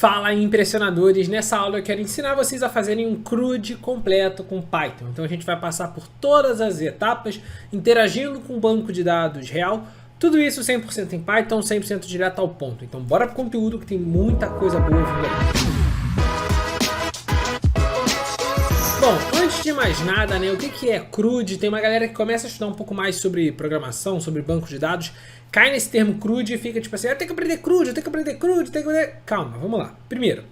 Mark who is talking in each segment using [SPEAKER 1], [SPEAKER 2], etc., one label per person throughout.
[SPEAKER 1] Fala impressionadores, nessa aula eu quero ensinar vocês a fazerem um CRUD completo com Python. Então a gente vai passar por todas as etapas, interagindo com o banco de dados real, tudo isso 100% em Python, 100% direto ao ponto. Então bora pro conteúdo que tem muita coisa boa vindo aí. Bom, antes de mais nada, né, o que é CRUD? Tem uma galera que começa a estudar um pouco mais sobre programação, sobre banco de dados, cai nesse termo CRUD e fica tipo assim, eu tenho que aprender CRUD, eu tenho que aprender CRUD, eu tenho que aprender... Calma, vamos lá. Primeiro,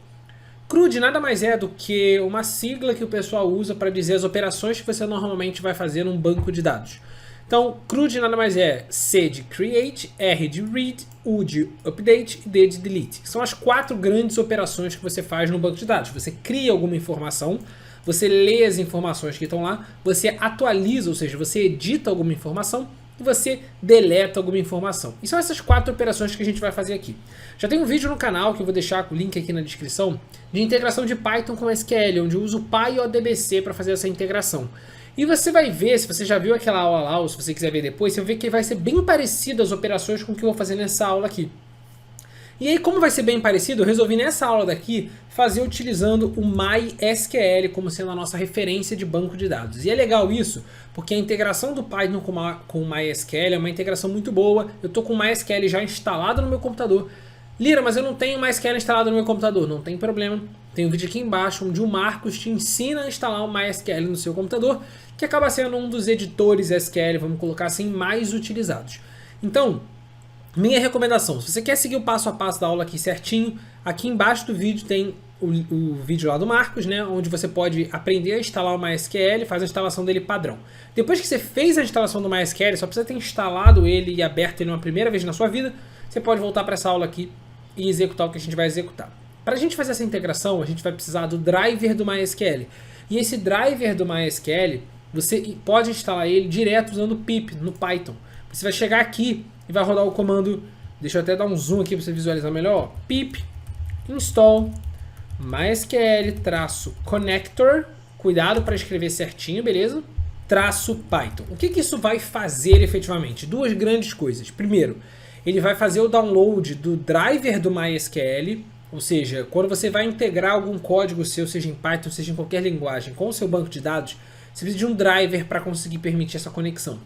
[SPEAKER 1] CRUD nada mais é do que uma sigla que o pessoal usa para dizer as operações que você normalmente vai fazer num banco de dados. Então, CRUD nada mais é C de Create, R de Read, U de Update e D de Delete. São as 4 grandes operações que você faz no banco de dados. Você cria alguma informação, você lê as informações que estão lá, você atualiza, ou seja, você edita alguma informação e você deleta alguma informação. E são essas 4 operações que a gente vai fazer aqui. Já tem um vídeo no canal, que eu vou deixar o link aqui na descrição, de integração de Python com SQL, onde eu uso o PyODBC para fazer essa integração. E você vai ver, se você já viu aquela aula lá, ou se você quiser ver depois, você vai ver que vai ser bem parecido as operações com o que eu vou fazer nessa aula aqui. E aí, como vai ser bem parecido, eu resolvi nessa aula daqui fazer utilizando o MySQL como sendo a nossa referência de banco de dados. E é legal isso, porque a integração do Python com o MySQL é uma integração muito boa. Eu estou com o MySQL já instalado no meu computador. Lira, mas eu não tenho MySQL instalado no meu computador. Não tem problema. Tem um vídeo aqui embaixo onde o Marcos te ensina a instalar o MySQL no seu computador, que acaba sendo um dos editores SQL, vamos colocar assim, mais utilizados. Então, minha recomendação, se você quer seguir o passo a passo da aula aqui certinho, aqui embaixo do vídeo tem o vídeo lá do Marcos, né, onde você pode aprender a instalar o MySQL, faz a instalação dele padrão. Depois que você fez a instalação do MySQL, só precisa ter instalado ele e aberto ele uma primeira vez na sua vida, você pode voltar para essa aula aqui e executar o que a gente vai executar. Para a gente fazer essa integração, a gente vai precisar do driver do MySQL. E esse driver do MySQL, você pode instalar ele direto usando o pip no Python. Você vai chegar aqui e vai rodar o comando, deixa eu até dar um zoom aqui para você visualizar melhor, pip install mysql-connector, cuidado para escrever certinho, beleza? -python. O que isso vai fazer efetivamente? 2 grandes coisas. Primeiro, ele vai fazer o download do driver do MySQL, ou seja, quando você vai integrar algum código seu, seja em Python, seja em qualquer linguagem, com o seu banco de dados, você precisa de um driver para conseguir permitir essa conexão.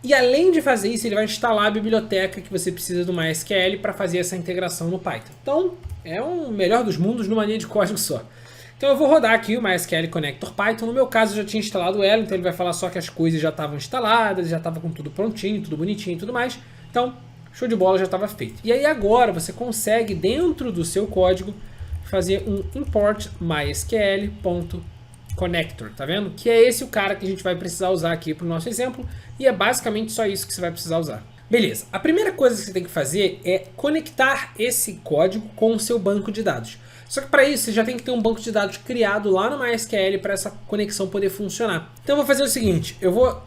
[SPEAKER 1] E além de fazer isso, ele vai instalar a biblioteca que você precisa do MySQL para fazer essa integração no Python. Então, é o melhor dos mundos numa linha de código só. Então eu vou rodar aqui o MySQL Connector Python. No meu caso, eu já tinha instalado ela, então ele vai falar só que as coisas já estavam instaladas, já estava com tudo prontinho, tudo bonitinho e tudo mais. Então, show de bola, já estava feito. E aí agora você consegue, dentro do seu código, fazer um import mysql.connector, tá vendo? Que é esse o cara que a gente vai precisar usar aqui para o nosso exemplo, e é basicamente só isso que você vai precisar usar. Beleza, a primeira coisa que você tem que fazer é conectar esse código com o seu banco de dados. Só que para isso você já tem que ter um banco de dados criado lá no MySQL para essa conexão poder funcionar. Então eu vou fazer o seguinte, eu vou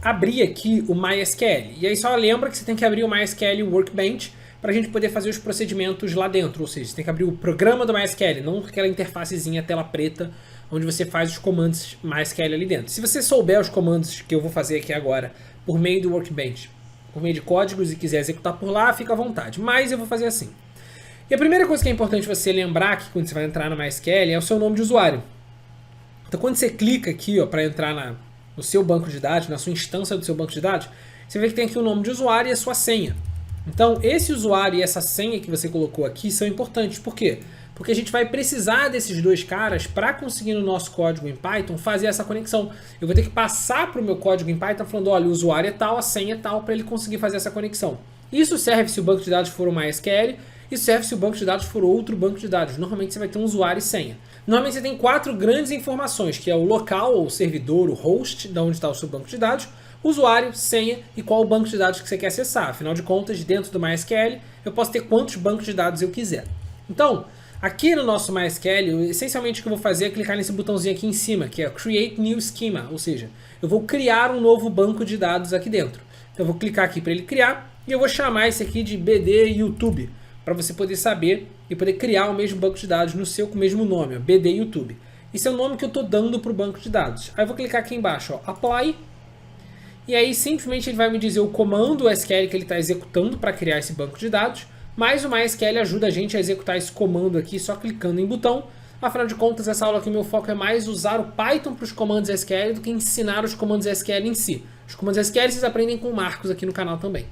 [SPEAKER 1] abrir aqui o MySQL, e aí só lembra que você tem que abrir o MySQL Workbench para a gente poder fazer os procedimentos lá dentro, ou seja, você tem que abrir o programa do MySQL, não aquela interfacezinha tela preta, onde você faz os comandos MySQL ali dentro. Se você souber os comandos que eu vou fazer aqui agora por meio do Workbench, por meio de códigos e quiser executar por lá, fica à vontade. Mas eu vou fazer assim. E a primeira coisa que é importante você lembrar que quando você vai entrar no MySQL é o seu nome de usuário. Então quando você clica aqui para entrar no seu banco de dados, na sua instância do seu banco de dados, você vê que tem aqui o nome de usuário e a sua senha. Então esse usuário e essa senha que você colocou aqui são importantes. Por quê? Porque a gente vai precisar desses 2 caras para conseguir no nosso código em Python fazer essa conexão. Eu vou ter que passar para o meu código em Python falando, olha, o usuário é tal, a senha é tal, para ele conseguir fazer essa conexão. Isso serve se o banco de dados for o MySQL, isso serve se o banco de dados for outro banco de dados. Normalmente você vai ter um usuário e senha. Normalmente você tem 4 grandes informações, que é o local, ou servidor, o host, de onde está o seu banco de dados, usuário, senha e qual o banco de dados que você quer acessar. Afinal de contas, dentro do MySQL, eu posso ter quantos bancos de dados eu quiser. Então, aqui no nosso MySQL, essencialmente o que eu vou fazer é clicar nesse botãozinho aqui em cima, que é Create New Schema, ou seja, eu vou criar um novo banco de dados aqui dentro. Então eu vou clicar aqui para ele criar e eu vou chamar esse aqui de BD YouTube, para você poder saber e poder criar o mesmo banco de dados no seu com o mesmo nome, ó, BD YouTube. Esse é o nome que eu estou dando para o banco de dados. Aí eu vou clicar aqui embaixo, ó, Apply, e aí simplesmente ele vai me dizer o comando SQL que ele está executando para criar esse banco de dados, mas o MySQL ajuda a gente a executar esse comando aqui só clicando em botão. Afinal de contas, essa aula aqui, meu foco é mais usar o Python para os comandos SQL do que ensinar os comandos SQL em si. Os comandos SQL vocês aprendem com o Marcos aqui no canal também.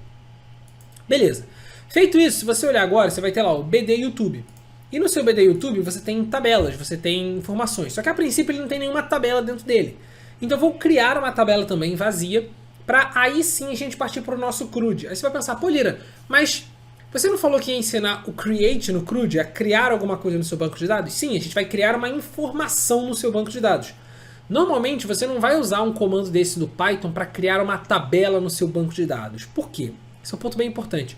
[SPEAKER 1] Beleza. Feito isso, se você olhar agora, você vai ter lá o BD YouTube. E no seu BD YouTube você tem tabelas, você tem informações. Só que a princípio ele não tem nenhuma tabela dentro dele. Então eu vou criar uma tabela também vazia, para aí sim a gente partir para o nosso CRUD. Aí você vai pensar, pô Lira, mas você não falou que ia ensinar o create no CRUD, a criar alguma coisa no seu banco de dados? Sim, a gente vai criar uma informação no seu banco de dados. Normalmente você não vai usar um comando desse do Python para criar uma tabela no seu banco de dados. Por quê? Esse é um ponto bem importante.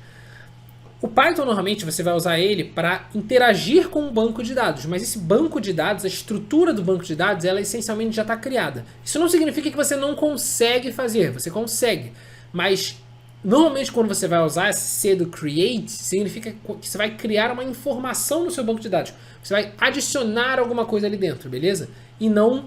[SPEAKER 1] O Python normalmente você vai usar ele para interagir com o banco de dados, mas esse banco de dados, a estrutura do banco de dados, ela essencialmente já está criada. Isso não significa que você não consegue fazer, você consegue, mas normalmente quando você vai usar esse C do create, significa que você vai criar uma informação no seu banco de dados, você vai adicionar alguma coisa ali dentro, beleza? E não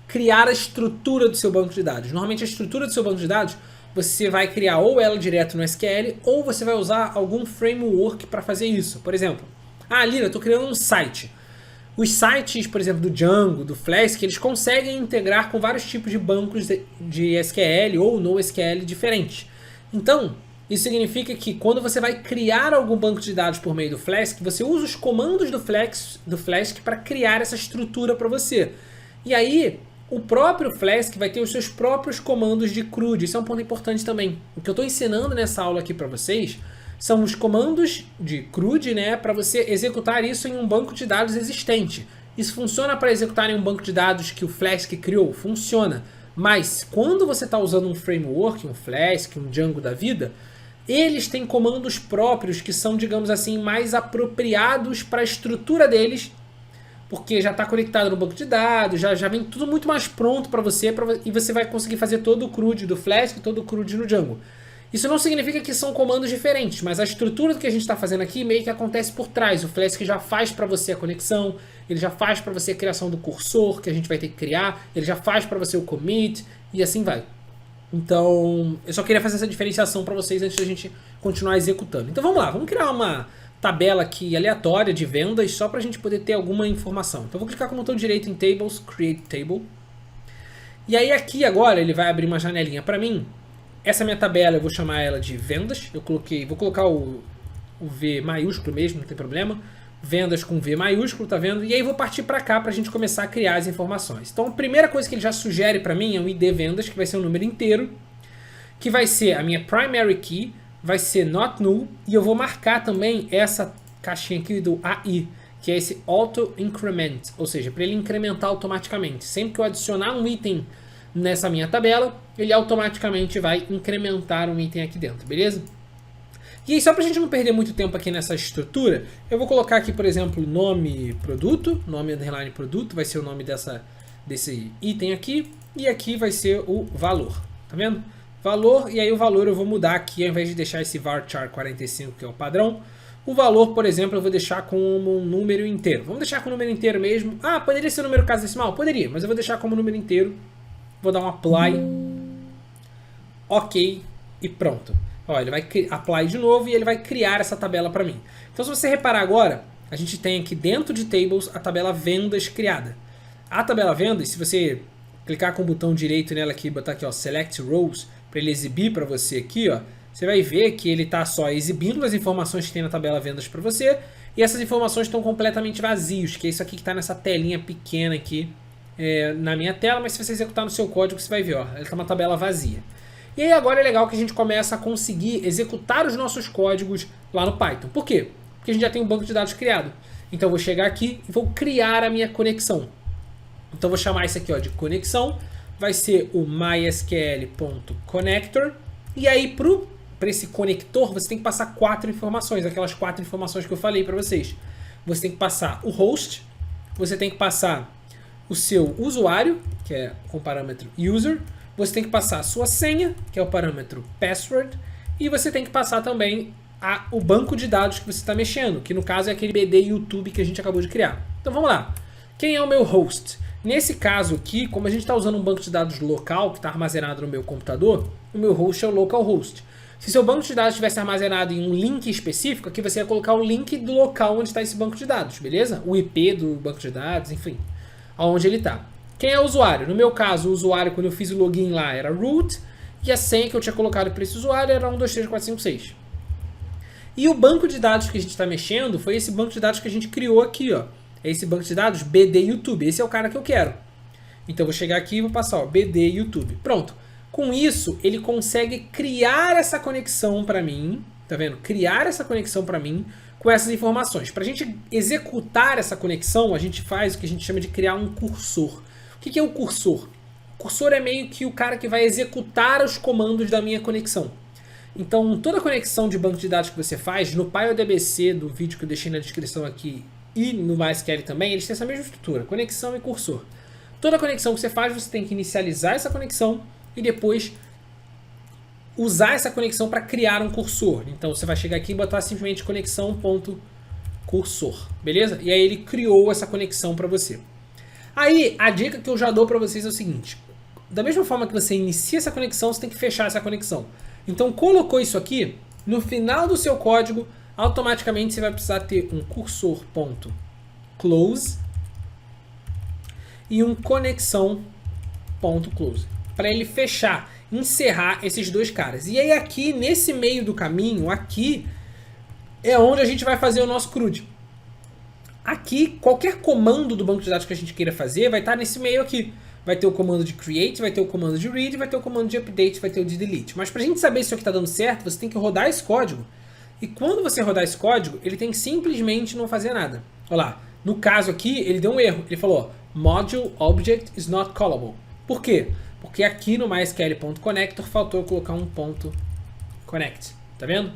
[SPEAKER 1] criar a estrutura do seu banco de dados. Normalmente a estrutura do seu banco de dados você vai criar ou ela direto no SQL, ou você vai usar algum framework para fazer isso. Por exemplo, Lira, eu estou criando um site. Os sites, por exemplo, do Django, do Flask, eles conseguem integrar com vários tipos de bancos de SQL ou NoSQL diferentes. Então, isso significa que quando você vai criar algum banco de dados por meio do Flask, você usa os comandos do Flask para criar essa estrutura para você. E aí o próprio Flask vai ter os seus próprios comandos de CRUD. Isso é um ponto importante também. O que eu estou ensinando nessa aula aqui para vocês são os comandos de CRUD, né, para você executar isso em um banco de dados existente. Isso funciona para executar em um banco de dados que o Flask criou? Funciona. Mas quando você está usando um framework, um Flask, um Django da vida, eles têm comandos próprios que são, digamos assim, mais apropriados para a estrutura deles, porque já está conectado no banco de dados, já vem tudo muito mais pronto para você, e você vai conseguir fazer todo o CRUD do Flask, todo o CRUD no Django. Isso não significa que são comandos diferentes, mas a estrutura do que a gente está fazendo aqui meio que acontece por trás. O Flask já faz para você a conexão, ele já faz para você a criação do cursor, que a gente vai ter que criar, ele já faz para você o commit, e assim vai. Então, eu só queria fazer essa diferenciação para vocês antes da gente continuar executando. Então vamos lá, vamos criar uma tabela aqui aleatória de vendas só para a gente poder ter alguma informação. Então eu vou clicar com o botão direito em Tables, Create Table. E aí aqui agora ele vai abrir uma janelinha para mim. Essa minha tabela eu vou chamar ela de vendas. Vou colocar o V maiúsculo mesmo, não tem problema. Vendas com V maiúsculo, tá vendo? E aí vou partir para cá para a gente começar a criar as informações. Então a primeira coisa que ele já sugere para mim é um ID vendas, que vai ser um número inteiro, que vai ser a minha primary key, vai ser not null, e eu vou marcar também essa caixinha aqui do AI, que é esse auto increment, ou seja, para ele incrementar automaticamente. Sempre que eu adicionar um item nessa minha tabela, ele automaticamente vai incrementar um item aqui dentro, beleza? E aí, só para a gente não perder muito tempo aqui nessa estrutura, eu vou colocar aqui, por exemplo, nome produto, nome underline produto, vai ser o nome desse item aqui, e aqui vai ser o valor, tá vendo? Valor, e aí o valor eu vou mudar aqui, ao invés de deixar esse varchar 45, que é o padrão, o valor, por exemplo, eu vou deixar como um número inteiro. Vamos deixar com o número inteiro mesmo. Poderia ser um número casa decimal? Poderia, mas eu vou deixar como número inteiro. Vou dar um apply, ok, e pronto. Ó, ele vai apply de novo e ele vai criar essa tabela para mim. Então se você reparar agora, a gente tem aqui dentro de Tables a tabela vendas criada. A tabela vendas, se você clicar com o botão direito nela aqui e botar aqui, ó, Select Rows, para ele exibir para você aqui, ó, você vai ver que ele está só exibindo as informações que tem na tabela vendas para você, e essas informações estão completamente vazios, que é isso aqui que está nessa telinha pequena aqui na minha tela, mas se você executar no seu código você vai ver, ó, ele está uma tabela vazia. E aí agora é legal que a gente começa a conseguir executar os nossos códigos lá no Python. Por quê? Porque a gente já tem um banco de dados criado. Então eu vou chegar aqui e vou criar a minha conexão. Então eu vou chamar isso aqui, ó, de conexão, vai ser o mysql.connector, e aí para esse conector você tem que passar 4 informações, aquelas 4 informações que eu falei para vocês. Você tem que passar o host, você tem que passar o seu usuário, que é com o parâmetro user, você tem que passar a sua senha, que é o parâmetro password, e você tem que passar também o banco de dados que você está mexendo, que no caso é aquele BD YouTube que a gente acabou de criar. Então vamos lá. Quem é o meu host? Nesse caso aqui, como a gente está usando um banco de dados local que está armazenado no meu computador, o meu host é o localhost. Se seu banco de dados estivesse armazenado em um link específico, aqui você ia colocar o link do local onde está esse banco de dados, beleza? O IP do banco de dados, enfim, aonde ele está. Quem é o usuário? No meu caso, o usuário, quando eu fiz o login lá, era root, e a senha que eu tinha colocado para esse usuário era 123456. E o banco de dados que a gente está mexendo foi esse banco de dados que a gente criou aqui, ó. É esse banco de dados BD YouTube. Esse é o cara que eu quero. Então eu vou chegar aqui e vou passar, ó, BD YouTube. Pronto. Com isso, ele consegue criar essa conexão para mim, tá vendo? Criar essa conexão para mim com essas informações. Para a gente executar essa conexão, a gente faz o que a gente chama de criar um cursor. O que é o cursor? O cursor é meio que o cara que vai executar os comandos da minha conexão. Então, toda conexão de banco de dados que você faz, no PyODBC do vídeo que eu deixei na descrição aqui e no MySQL também, eles têm essa mesma estrutura, conexão e cursor. Toda conexão que você faz, você tem que inicializar essa conexão e depois usar essa conexão para criar um cursor. Então você vai chegar aqui e botar simplesmente conexão.cursor, beleza? E aí ele criou essa conexão para você. Aí a dica que eu já dou para vocês é o seguinte: da mesma forma que você inicia essa conexão, você tem que fechar essa conexão. Então colocou isso aqui, no final do seu código, automaticamente você vai precisar ter um cursor.close e um conexão.close, para ele fechar, encerrar esses dois caras. E aí aqui, nesse meio do caminho, aqui é onde a gente vai fazer o nosso CRUD. Aqui, qualquer comando do banco de dados que a gente queira fazer vai estar nesse meio aqui. Vai ter o comando de create, vai ter o comando de read, vai ter o comando de update, vai ter o de delete. Mas para a gente saber se isso aqui está dando certo, você tem que rodar esse código. E quando você rodar esse código, ele tem que simplesmente não fazer nada. Olha lá, no caso aqui, ele deu um erro. Ele falou, module object is not callable. Por quê? Porque aqui no mysql.connector faltou eu colocar um ponto .connect. Tá vendo?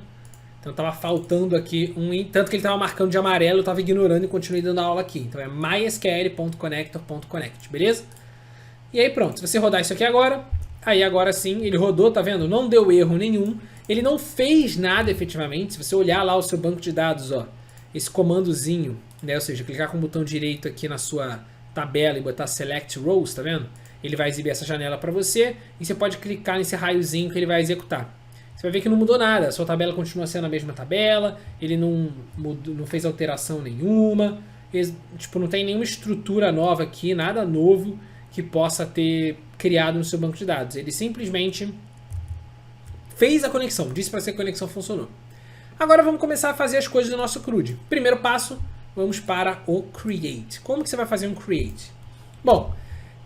[SPEAKER 1] Então estava faltando aqui tanto que ele estava marcando de amarelo, eu estava ignorando e continuei dando aula aqui. Então é mysql.connector.connect, beleza? E aí pronto, se você rodar isso aqui agora, aí agora sim, ele rodou, tá vendo? Não deu erro nenhum, ele não fez nada efetivamente. Se você olhar lá o seu banco de dados, ó, esse comandozinho, né? Ou seja, clicar com o botão direito aqui na sua tabela e botar select rows, tá vendo? Ele vai exibir essa janela para você e você pode clicar nesse raiozinho que ele vai executar. Você vai ver que não mudou nada, a sua tabela continua sendo a mesma tabela, ele não fez alteração nenhuma, tipo, não tem nenhuma estrutura nova aqui, nada novo que possa ter criado no seu banco de dados. Ele simplesmente fez a conexão, disse para você que a conexão funcionou. Agora vamos começar a fazer as coisas do nosso CRUD. Primeiro passo, vamos para o create. Como que você vai fazer um create? Bom,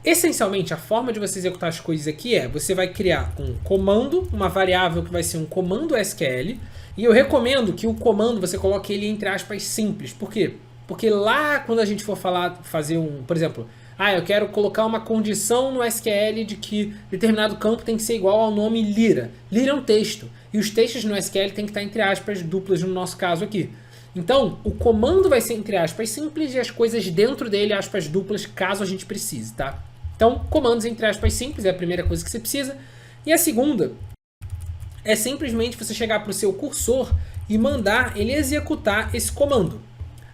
[SPEAKER 1] essencialmente, a forma de você executar as coisas aqui é, você vai criar um comando, uma variável que vai ser um comando SQL, e eu recomendo que o comando você coloque ele entre aspas simples. Por quê? Porque lá quando a gente for fazer por exemplo, eu quero colocar uma condição no SQL de que determinado campo tem que ser igual ao nome Lira. Lira é um texto, e os textos no SQL tem que estar entre aspas duplas no nosso caso aqui. Então, o comando vai ser entre aspas simples e as coisas dentro dele aspas duplas caso a gente precise, tá? Então, comandos entre aspas simples é a primeira coisa que você precisa. E a segunda é simplesmente você chegar para o seu cursor e mandar ele executar esse comando.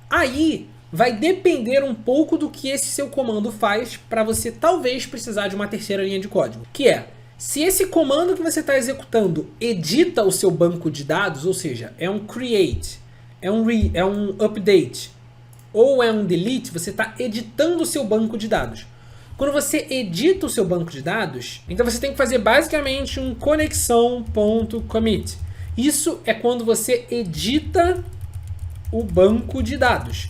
[SPEAKER 1] Aí vai depender um pouco do que esse seu comando faz para você talvez precisar de uma terceira linha de código. Que é, se esse comando que você está executando edita o seu banco de dados, ou seja, é um create, é um update ou é um delete, você está editando o seu banco de dados. Quando você edita o seu banco de dados, então você tem que fazer basicamente um conexão.commit. Isso é quando você edita o banco de dados.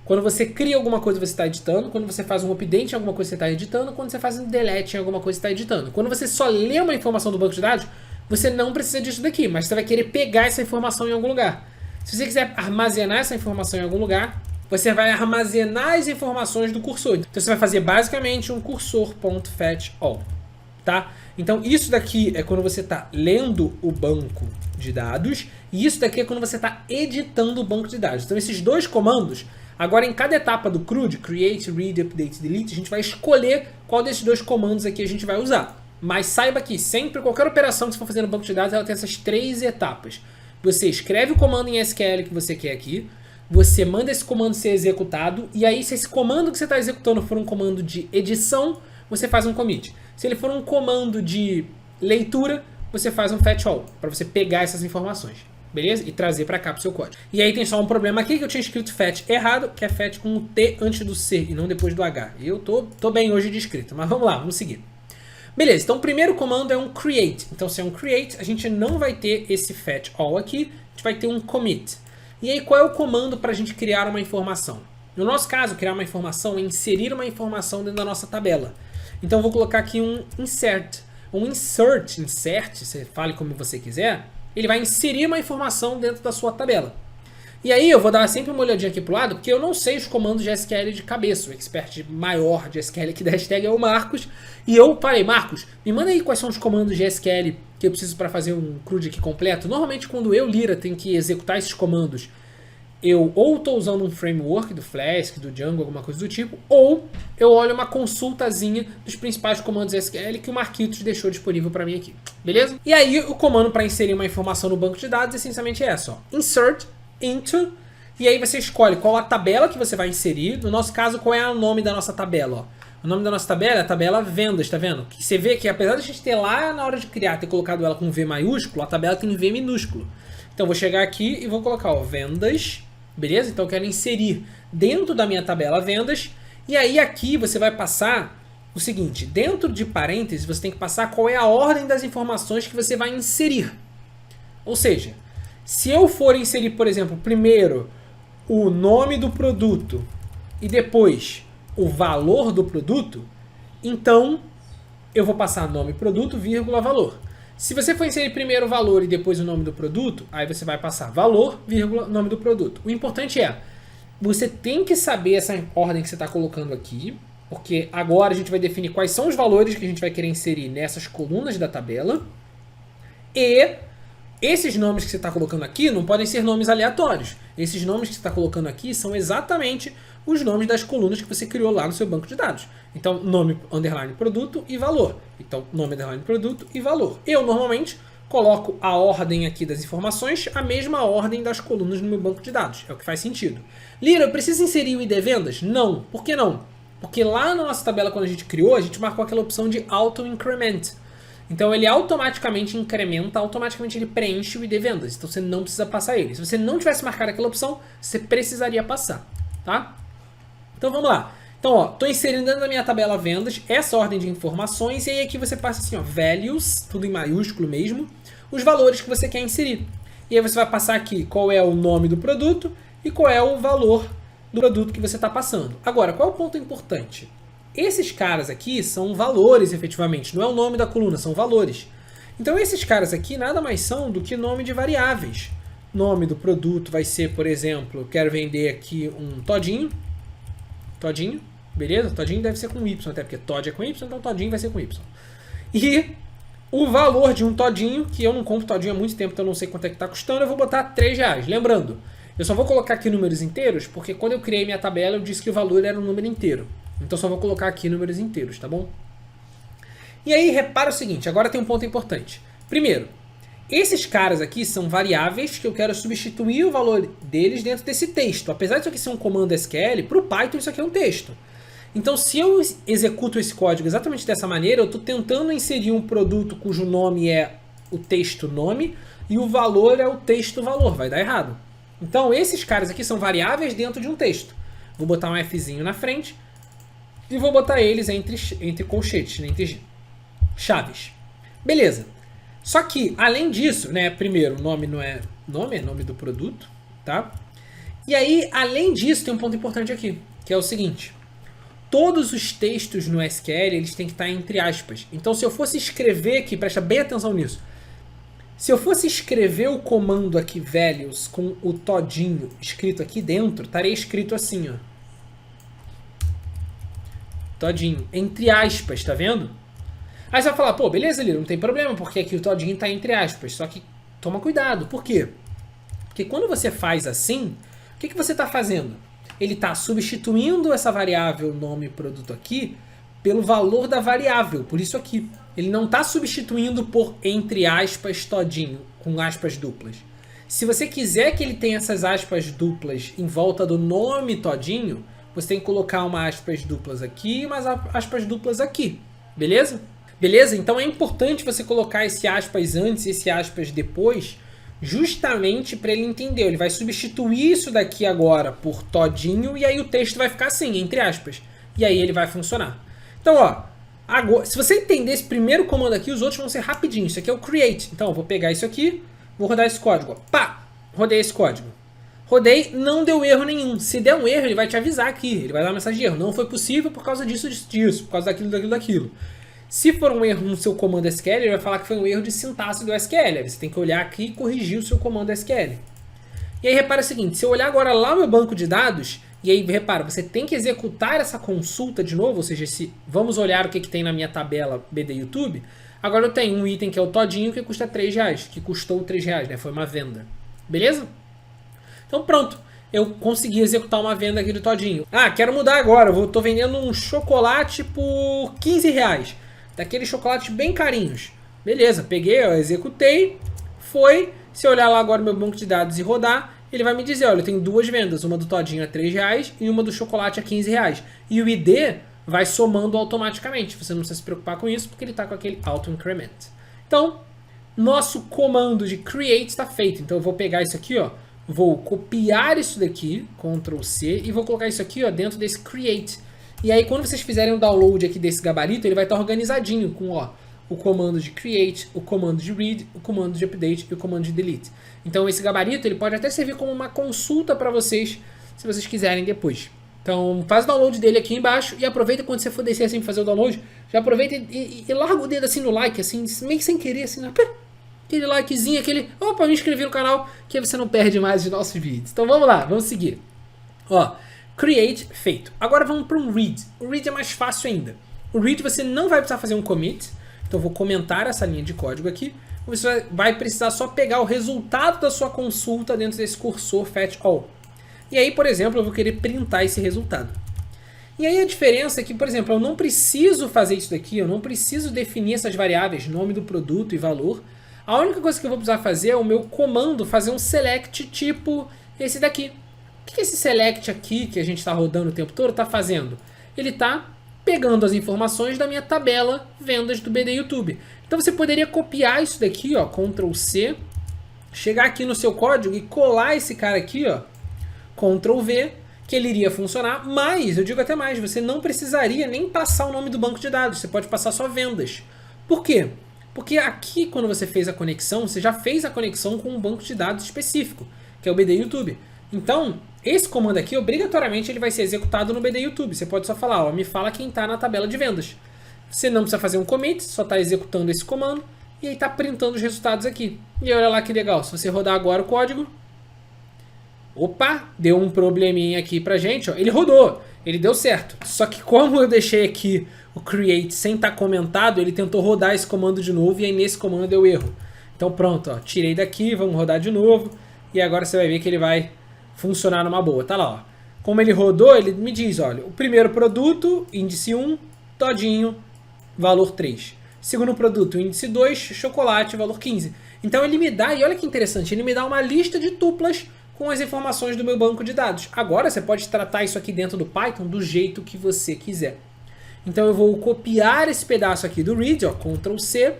[SPEAKER 1] Quando você cria alguma coisa você está editando, quando você faz um update em alguma coisa você está editando, quando você faz um delete em alguma coisa você está editando. Quando você só lê uma informação do banco de dados, você não precisa disso daqui, mas você vai querer pegar essa informação em algum lugar. Se você quiser armazenar essa informação em algum lugar, você vai armazenar as informações do cursor. Então você vai fazer basicamente um cursor.fetchAll, tá? Então isso daqui é quando você está lendo o banco de dados, e isso daqui é quando você está editando o banco de dados. Então esses dois comandos, agora em cada etapa do CRUD, create, read, update, delete, a gente vai escolher qual desses dois comandos aqui a gente vai usar. Mas saiba que sempre, qualquer operação que você for fazer no banco de dados, ela tem essas três etapas. Você escreve o comando em SQL que você quer aqui, você manda esse comando ser executado, e aí se esse comando que você está executando for um comando de edição, você faz um commit. Se ele for um comando de leitura, você faz um fetch all, para você pegar essas informações, beleza? E trazer para cá para o seu código. E aí tem só um problema aqui, que eu tinha escrito fetch errado, que é fetch com o T antes do C e não depois do H. E eu tô bem hoje de escrita, mas vamos lá, vamos seguir. Beleza, então o primeiro comando é um create. Então se é um create, a gente não vai ter esse fetch all aqui, a gente vai ter um commit. E aí qual é o comando para a gente criar uma informação? No nosso caso, criar uma informação é inserir uma informação dentro da nossa tabela. Então eu vou colocar aqui um insert. Um insert, você fale como você quiser, ele vai inserir uma informação dentro da sua tabela. E aí eu vou dar sempre uma olhadinha aqui pro lado, porque eu não sei os comandos de SQL de cabeça. O expert maior de SQL aqui da hashtag é o Marcos. E eu falei, Marcos, me manda aí quais são os comandos de SQL que eu preciso para fazer um CRUD aqui completo. Normalmente quando eu, Lira, tenho que executar esses comandos, eu ou estou usando um framework do Flask, do Django, alguma coisa do tipo, ou eu olho uma consultazinha dos principais comandos SQL que o Marquitos deixou disponível para mim aqui, beleza? E aí o comando para inserir uma informação no banco de dados essencialmente é essa, ó, insert into, e aí você escolhe qual a tabela que você vai inserir. No nosso caso, qual é o nome da nossa tabela, ó. O nome da nossa tabela é a tabela vendas, tá vendo? Que você vê que apesar de a gente ter lá na hora de criar, ter colocado ela com V maiúsculo, a tabela tem V minúsculo. Então eu vou chegar aqui e vou colocar, ó, vendas, beleza? Então eu quero inserir dentro da minha tabela vendas, e aí aqui você vai passar o seguinte, dentro de parênteses você tem que passar qual é a ordem das informações que você vai inserir. Ou seja, se eu for inserir, por exemplo, primeiro o nome do produto e depois o valor do produto, então eu vou passar nome produto, vírgula, valor. Se você for inserir primeiro o valor e depois o nome do produto, aí você vai passar valor, vírgula, nome do produto. O importante é, você tem que saber essa ordem que você está colocando aqui, porque agora a gente vai definir quais são os valores que a gente vai querer inserir nessas colunas da tabela, e esses nomes que você está colocando aqui não podem ser nomes aleatórios. Esses nomes que você está colocando aqui são exatamente os nomes das colunas que você criou lá no seu banco de dados. Então, nome, underline, produto e valor. Então, nome, underline, produto e valor. Eu, normalmente, coloco a ordem aqui das informações, a mesma ordem das colunas no meu banco de dados. É o que faz sentido. Lira, eu preciso inserir o ID vendas? Não. Por que não? Porque lá na nossa tabela, quando a gente criou, a gente marcou aquela opção de Auto Increment. Então ele automaticamente incrementa, automaticamente ele preenche o ID vendas. Então você não precisa passar ele. Se você não tivesse marcado aquela opção, você precisaria passar, tá? Então vamos lá. Então, ó, tô inserindo dentro da minha tabela vendas essa ordem de informações, e aí aqui você passa assim, ó, values, tudo em maiúsculo mesmo, os valores que você quer inserir. E aí você vai passar aqui qual é o nome do produto e qual é o valor do produto que você está passando. Agora, qual é o ponto importante? Esses caras aqui são valores, efetivamente. Não é o nome da coluna, são valores. Então esses caras aqui nada mais são do que nome de variáveis. Nome do produto vai ser, por exemplo, eu quero vender aqui um todinho. Todinho, beleza? Todinho deve ser com Y, até porque Todd é com Y, então todinho vai ser com Y. E o valor de um todinho, que eu não compro todinho há muito tempo, então eu não sei quanto é que está custando, eu vou botar R$3. Lembrando, eu só vou colocar aqui números inteiros, porque quando eu criei minha tabela eu disse que o valor era um número inteiro. Então só vou colocar aqui números inteiros, tá bom? E aí repara o seguinte, agora tem um ponto importante. Primeiro, esses caras aqui são variáveis que eu quero substituir o valor deles dentro desse texto. Apesar disso aqui ser um comando SQL, para o Python isso aqui é um texto. Então se eu executo esse código exatamente dessa maneira, eu estou tentando inserir um produto cujo nome é o texto nome e o valor é o texto valor, vai dar errado. Então esses caras aqui são variáveis dentro de um texto. Vou botar um Fzinho na frente e vou botar eles entre colchetes, né, entre chaves. Beleza. Só que, além disso, né, primeiro, o nome não é nome, é nome do produto, tá? E aí, além disso, tem um ponto importante aqui, que é o seguinte. Todos os textos no SQL, eles têm que estar entre aspas. Então, se eu fosse escrever aqui, presta bem atenção nisso. Se eu fosse escrever o comando aqui, values, com o todinho escrito aqui dentro, estaria escrito assim, ó. Todinho, entre aspas, tá vendo? Aí você vai falar, pô, beleza, Lira, não tem problema, porque aqui o todinho tá entre aspas. Só que toma cuidado, por quê? Porque quando você faz assim, o que você está fazendo? Ele está substituindo essa variável nome produto aqui pelo valor da variável, por isso aqui. Ele não está substituindo por entre aspas todinho, com aspas duplas. Se você quiser que ele tenha essas aspas duplas em volta do nome todinho, você tem que colocar uma aspas duplas aqui e umas aspas duplas aqui, beleza? Beleza? Então é importante você colocar esse aspas antes e esse aspas depois, justamente para ele entender. Ele vai substituir isso daqui agora por todinho e aí o texto vai ficar assim, entre aspas. E aí ele vai funcionar. Então, ó, agora, se você entender esse primeiro comando aqui, os outros vão ser rapidinho. Isso aqui é o create. Então, eu vou pegar isso aqui, vou rodar esse código. Ó. Pá! Rodei esse código. Rodei, não deu erro nenhum. Se der um erro, ele vai te avisar aqui. Ele vai dar uma mensagem de erro. Não foi possível por causa disso, disso, por causa daquilo. Se for um erro no seu comando SQL, ele vai falar que foi um erro de sintaxe do SQL. Aí você tem que olhar aqui e corrigir o seu comando SQL. E aí repara o seguinte, se eu olhar agora lá no meu banco de dados, e aí repara, você tem que executar essa consulta de novo, ou seja, vamos olhar o que tem na minha tabela BD YouTube, agora eu tenho um item que é o todinho que custa R$3, que custou R$3, né? Foi uma venda. Beleza? Então pronto, eu consegui executar uma venda aqui do todinho. Ah, quero mudar agora, eu tô vendendo um chocolate por R$15. Daqueles chocolates bem carinhos. Beleza, peguei, ó, executei, foi. Se eu olhar lá agora no meu banco de dados e rodar, ele vai me dizer, olha, eu tenho duas vendas, uma do todinho a R$3 e uma do chocolate a R$15. E o ID vai somando automaticamente, você não precisa se preocupar com isso, porque ele está com aquele auto increment. Então, nosso comando de create está feito. Então eu vou pegar isso aqui, ó, vou copiar isso daqui, Ctrl C, e vou colocar isso aqui, ó, dentro desse create. E aí quando vocês fizerem o download aqui desse gabarito, ele vai estar organizadinho com, ó, o comando de create, o comando de read, o comando de update e o comando de delete. Então esse gabarito ele pode até servir como uma consulta para vocês, se vocês quiserem depois. Então faz o download dele aqui embaixo e aproveita quando você for descer assim para fazer o download, já aproveita e larga o dedo assim no like, assim, meio que sem querer, assim, aquele likezinho, aquele, opa, me inscrevi no canal, que aí você não perde mais os nossos vídeos. Então vamos lá, vamos seguir. Ó, create, feito. Agora vamos para um read. O read é mais fácil ainda. O read você não vai precisar fazer um commit. Então eu vou comentar essa linha de código aqui. Você vai precisar só pegar o resultado da sua consulta dentro desse cursor fetch all. E aí, por exemplo, eu vou querer printar esse resultado. E aí a diferença é que, por exemplo, eu não preciso fazer isso daqui, eu não preciso definir essas variáveis, nome do produto e valor. A única coisa que eu vou precisar fazer é o meu comando fazer um select tipo esse daqui. O que esse select aqui, que a gente está rodando o tempo todo, está fazendo? Ele está pegando as informações da minha tabela vendas do BD YouTube. Então você poderia copiar isso daqui, ó, Ctrl C, chegar aqui no seu código e colar esse cara aqui, ó, Ctrl V, que ele iria funcionar, mas, eu digo até mais, você não precisaria nem passar o nome do banco de dados, você pode passar só vendas. Por quê? Porque aqui, quando você fez a conexão, você já fez a conexão com um banco de dados específico, que é o BD YouTube. Então, esse comando aqui, obrigatoriamente, ele vai ser executado no BD YouTube. Você pode só falar, ó, me fala quem está na tabela de vendas. Você não precisa fazer um commit, só está executando esse comando e aí está printando os resultados aqui. E olha lá que legal, se você rodar agora o código, opa, deu um probleminha aqui pra gente, ó. Ele rodou, ele deu certo. Só que como eu deixei aqui o create sem estar comentado, ele tentou rodar esse comando de novo e aí nesse comando deu erro. Então pronto, ó, tirei daqui, vamos rodar de novo e agora você vai ver que ele vai funcionar numa boa. Tá lá, ó. Como ele rodou, ele me diz, olha, o primeiro produto, índice 1, todinho, valor 3. Segundo produto, índice 2, chocolate, valor 15. Então ele me dá, e olha que interessante, ele me dá uma lista de tuplas com as informações do meu banco de dados. Agora você pode tratar isso aqui dentro do Python do jeito que você quiser. Então eu vou copiar esse pedaço aqui do read, ó, Ctrl C,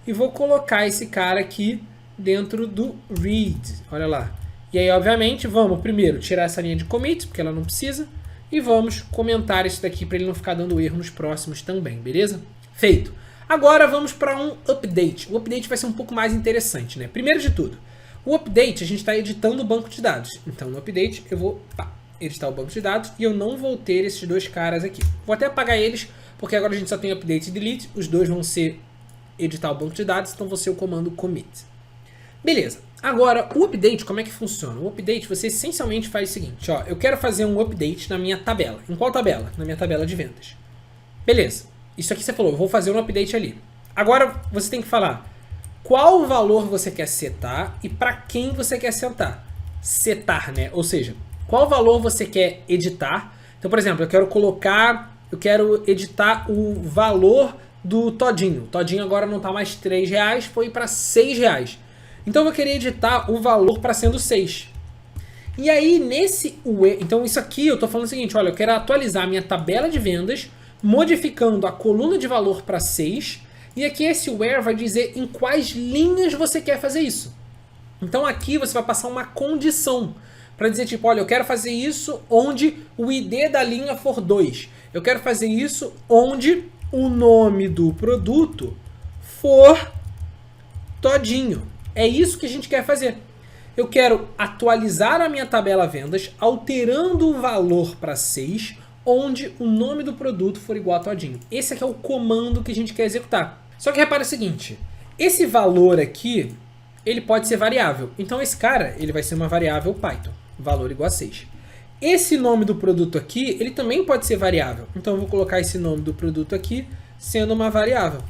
[SPEAKER 1] e vou colocar esse cara aqui dentro do read. Olha lá. E aí, obviamente, vamos primeiro tirar essa linha de commit, porque ela não precisa, e vamos comentar isso daqui para ele não ficar dando erro nos próximos também, beleza? Feito. Agora vamos para um update. O update vai ser um pouco mais interessante, né? Primeiro de tudo, o update a gente está editando o banco de dados. Então no update eu vou editar o banco de dados e eu não vou ter esses dois caras aqui. Vou até apagar eles, porque agora a gente só tem update e delete. Os dois vão ser editar o banco de dados, então vou ser o comando commit. Beleza. Agora, o update, como é que funciona? O update, você essencialmente faz o seguinte, ó, eu quero fazer um update na minha tabela. Em qual tabela? Na minha tabela de vendas. Beleza. Isso aqui você falou, eu vou fazer um update ali. Agora, você tem que falar qual valor você quer setar e para quem você quer setar. Setar, né? Ou seja, qual valor você quer editar. Então, por exemplo, eu quero editar o valor do todinho. O todinho agora não está mais R$3, foi para R$6. Então eu vou querer editar o valor para sendo 6. E aí então isso aqui eu estou falando o seguinte, olha, eu quero atualizar a minha tabela de vendas, modificando a coluna de valor para 6 E aqui esse where vai dizer em quais linhas você quer fazer isso. Então aqui você vai passar uma condição para dizer tipo, olha, eu quero fazer isso onde o ID da linha for 2. Eu quero fazer isso onde o nome do produto for todinho. É isso que a gente quer fazer. Eu quero atualizar a minha tabela vendas, alterando o valor para 6, onde o nome do produto for igual a todinho. Esse aqui é o comando que a gente quer executar. Só que repara o seguinte, esse valor aqui, ele pode ser variável. Então esse cara, ele vai ser uma variável Python, valor igual a 6. Esse nome do produto aqui, ele também pode ser variável. Então eu vou colocar esse nome do produto aqui sendo uma variável,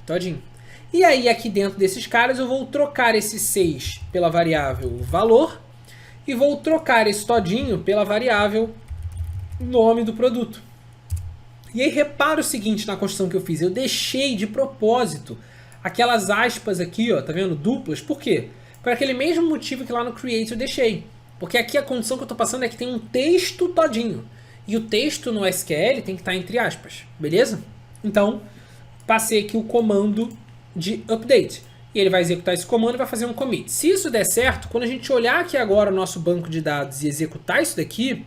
[SPEAKER 1] todinho. E aí aqui dentro desses caras eu vou trocar esse 6 pela variável valor e vou trocar esse todinho pela variável nome do produto. E aí repara o seguinte na construção que eu fiz, eu deixei de propósito aquelas aspas aqui, ó, tá vendo? Duplas, por quê? Por aquele mesmo motivo que lá no create eu deixei. Porque aqui a condição que eu tô passando é que tem um texto todinho. E o texto no SQL tem que estar entre aspas, beleza? Então, passei aqui o comando de update. E ele vai executar esse comando e vai fazer um commit. Se isso der certo, quando a gente olhar aqui agora o nosso banco de dados e executar isso daqui,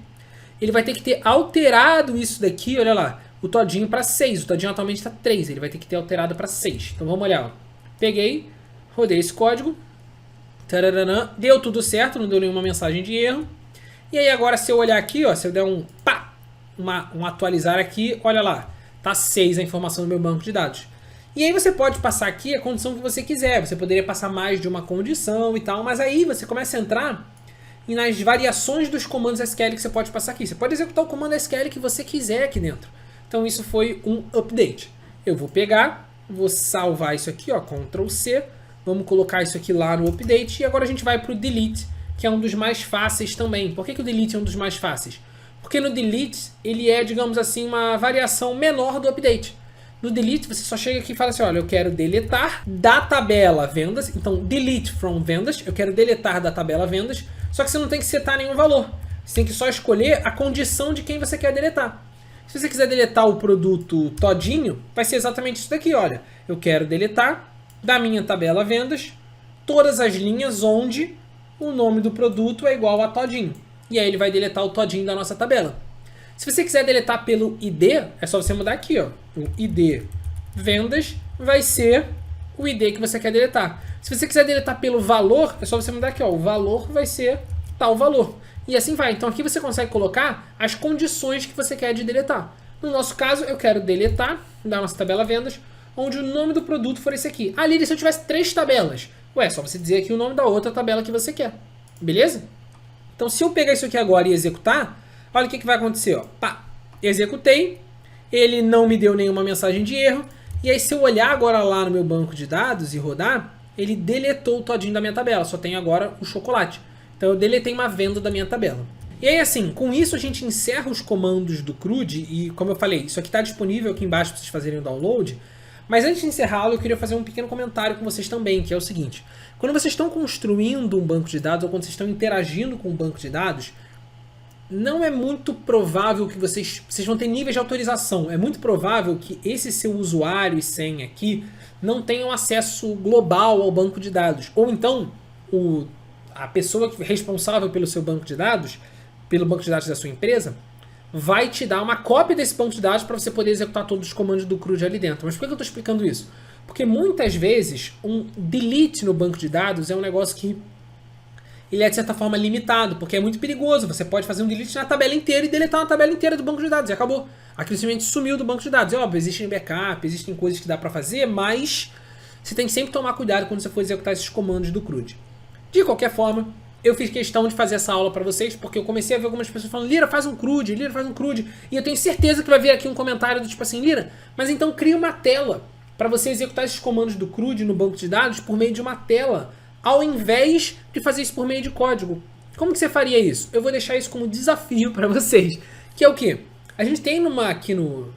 [SPEAKER 1] ele vai ter que ter alterado isso daqui, olha lá, o todinho para 6. O todinho atualmente está 3, ele vai ter que ter alterado para 6. Então vamos olhar, ó. Peguei, rodei esse código, tararanã, deu tudo certo, não deu nenhuma mensagem de erro. E aí agora se eu olhar aqui, ó, se eu der um atualizar aqui, olha lá, tá 6 a informação do meu banco de dados. E aí você pode passar aqui a condição que você quiser, você poderia passar mais de uma condição e tal, mas aí você começa a entrar nas variações dos comandos SQL que você pode passar aqui. Você pode executar o comando SQL que você quiser aqui dentro. Então isso foi um update. Eu vou pegar, vou salvar isso aqui, ó, Ctrl C, vamos colocar isso aqui lá no update e agora a gente vai para o delete, que é um dos mais fáceis também. Por que o delete é um dos mais fáceis? Porque no delete ele é, digamos assim, uma variação menor do update. No delete você só chega aqui e fala assim, olha, eu quero deletar da tabela vendas, então delete from vendas, eu quero deletar da tabela vendas, só que você não tem que setar nenhum valor, você tem que só escolher a condição de quem você quer deletar. Se você quiser deletar o produto todinho, vai ser exatamente isso daqui, olha, eu quero deletar da minha tabela vendas todas as linhas onde o nome do produto é igual a todinho, e aí ele vai deletar o todinho da nossa tabela. Se você quiser deletar pelo ID, é só você mudar aqui, ó. O ID vendas vai ser o ID que você quer deletar. Se você quiser deletar pelo valor, é só você mudar aqui, ó. O valor vai ser tal valor. E assim vai. Então aqui você consegue colocar as condições que você quer de deletar. No nosso caso, eu quero deletar da nossa tabela vendas, onde o nome do produto for esse aqui. Ah, Líder, se eu tivesse 3 tabelas? Ué, é só você dizer aqui o nome da outra tabela que você quer. Beleza? Então se eu pegar isso aqui agora e executar, olha o que vai acontecer, ó. Pá, executei, ele não me deu nenhuma mensagem de erro, e aí se eu olhar agora lá no meu banco de dados e rodar, ele deletou o todinho da minha tabela, só tem agora o chocolate. Então eu deletei uma venda da minha tabela. E aí assim, com isso a gente encerra os comandos do CRUD, e como eu falei, isso aqui está disponível aqui embaixo para vocês fazerem o download, mas antes de encerrá-lo eu queria fazer um pequeno comentário com vocês também, que é o seguinte, quando vocês estão construindo um banco de dados, ou quando vocês estão interagindo com um banco de dados, não é muito provável que vocês vão ter níveis de autorização. É muito provável que esse seu usuário e senha aqui não tenham acesso global ao banco de dados. Ou então, a pessoa responsável pelo seu banco de dados, pelo banco de dados da sua empresa, vai te dar uma cópia desse banco de dados para você poder executar todos os comandos do CRUD ali dentro. Mas por que eu estou explicando isso? Porque muitas vezes um delete no banco de dados é um negócio que ele é de certa forma limitado, porque é muito perigoso. Você pode fazer um delete na tabela inteira e deletar uma tabela inteira do banco de dados e acabou. Aquilo simplesmente sumiu do banco de dados. É óbvio, existem backup, existem coisas que dá para fazer, mas você tem que sempre tomar cuidado quando você for executar esses comandos do CRUD. De qualquer forma, eu fiz questão de fazer essa aula para vocês, porque eu comecei a ver algumas pessoas falando, Lira, faz um CRUD, Lira, faz um CRUD, e eu tenho certeza que vai vir aqui um comentário do tipo assim, Lira, mas então cria uma tela para você executar esses comandos do CRUD no banco de dados por meio de uma tela, ao invés de fazer isso por meio de código. Como que você faria isso? Eu vou deixar isso como desafio para vocês, que é o quê? A gente tem aqui no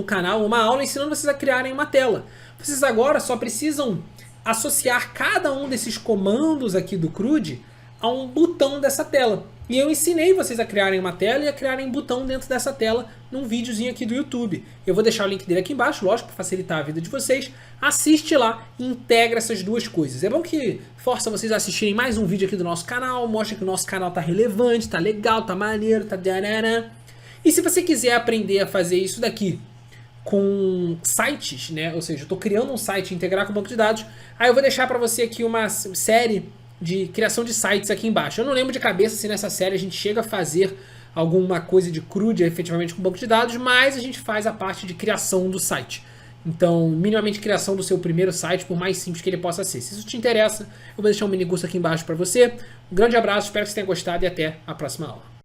[SPEAKER 1] canal uma aula ensinando vocês a criarem uma tela. Vocês agora só precisam associar cada um desses comandos aqui do CRUD a um botão dessa tela. E eu ensinei vocês a criarem uma tela e a criarem um botão dentro dessa tela num videozinho aqui do YouTube. Eu vou deixar o link dele aqui embaixo, lógico, para facilitar a vida de vocês. Assiste lá e integra essas duas coisas. É bom que força vocês a assistirem mais um vídeo aqui do nosso canal, mostra que o nosso canal tá relevante, tá legal, tá maneiro, tá... E se você quiser aprender a fazer isso daqui com sites, né? Ou seja, eu estou criando um site, integrar com o banco de dados. Aí eu vou deixar para você aqui uma série de criação de sites aqui embaixo. Eu não lembro de cabeça se nessa série a gente chega a fazer alguma coisa de CRUD efetivamente com o banco de dados, mas a gente faz a parte de criação do site. Então, minimamente criação do seu primeiro site, por mais simples que ele possa ser. Se isso te interessa, eu vou deixar um mini curso aqui embaixo para você. Um grande abraço, espero que você tenha gostado e até a próxima aula.